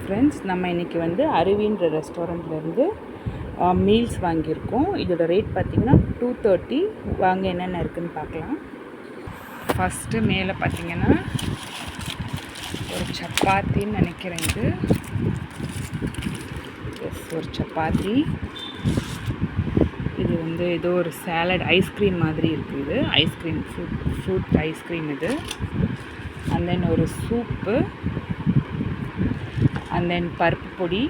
Friends, நம்ம இன்றைக்கி வந்து அருவின்ற ரெஸ்டாரண்ட்லேருந்து மீல்ஸ் வாங்கியிருக்கோம். இதோட ரேட் பார்த்திங்கன்னா 230. வாங்க என்னென்ன இருக்குதுன்னு பார்க்கலாம். ஃபஸ்ட்டு மேலே பார்த்திங்கன்னா ஒரு சப்பாத்தின்னு நினைக்கிறேன். ஒரு சப்பாத்தி. இது வந்து ஏதோ ஒரு சாலட் ஐஸ்கிரீம் மாதிரி இருக்குது. ஐஸ்கிரீம் ஃப்ரூட் ஐஸ்கிரீம் இது. அண்ட் தென் ஒரு சூப்பு, அண்ட் தென் பருப்பு பொடி,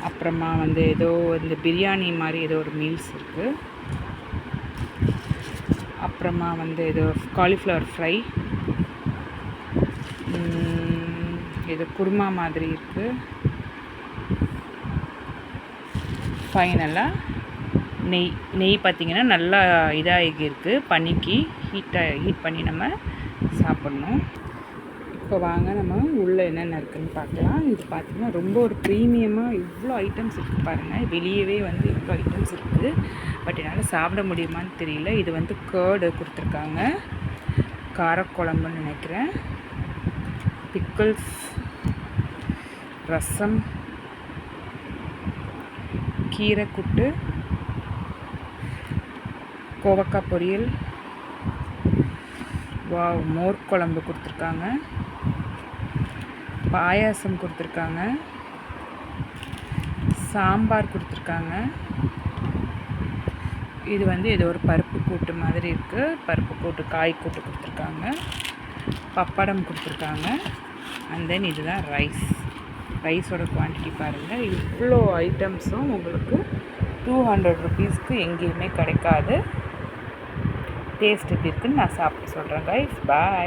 அப்புறமா வந்து ஏதோ இந்த பிரியாணி மாதிரி ஏதோ ஒரு மீல்ஸ் இருக்குது. அப்புறமா வந்து ஏதோ காலிஃப்ளவர் ஃப்ரை, ஏதோ குருமா மாதிரி இருக்குது. ஃபைனலாக நெய் பார்த்திங்கன்னா நல்லா இதாகி இருக்குது. பனிக்கு ஹீட் பண்ணி நம்ம சாப்பிட்ணும். இப்போ வாங்க நம்ம உள்ளே என்னென்ன இருக்குதுன்னு பார்க்கலாம். இது பார்த்திங்கன்னா ரொம்ப ஒரு ப்ரீமியமாக இவ்வளோ ஐட்டம்ஸ் இருக்குது பாருங்கள். வெளியவே வந்து இவ்வளோ ஐட்டம்ஸ் இருக்குது. பட் என்னால் சாப்பிட முடியுமான்னு தெரியல. இது வந்து கேர்டு கொடுத்துருக்காங்க, காரக்குழம்புன்னு நினைக்கிறேன், பிக்கிள்ஸ், ரசம், கீரை கூட்டு, கோவக்காய் பொரியல், மோர் குழம்பு கொடுத்துருக்காங்க, பாயாசம் கொடுத்துருக்காங்க, சாம்பார் கொடுத்துருக்காங்க. இது வந்து ஏதோ ஒரு பருப்பு கூட்டு மாதிரி இருக்குது. பருப்பு கூட்டு, காய் கூட்டு கொடுத்துருக்காங்க, பப்படம் கொடுத்துருக்காங்க. அண்ட் தென் இதுதான் ரைஸோட குவான்டிட்டி பாருங்கள். இவ்வளோ ஐட்டம்ஸும் உங்களுக்கு 200 ருபீஸ்க்கு எங்கேயுமே கிடைக்காது. டேஸ்ட் எப்படி இருக்குதுன்னு நான் சாப்பிட்டு சொல்கிறேன் கைஸ். பாய்.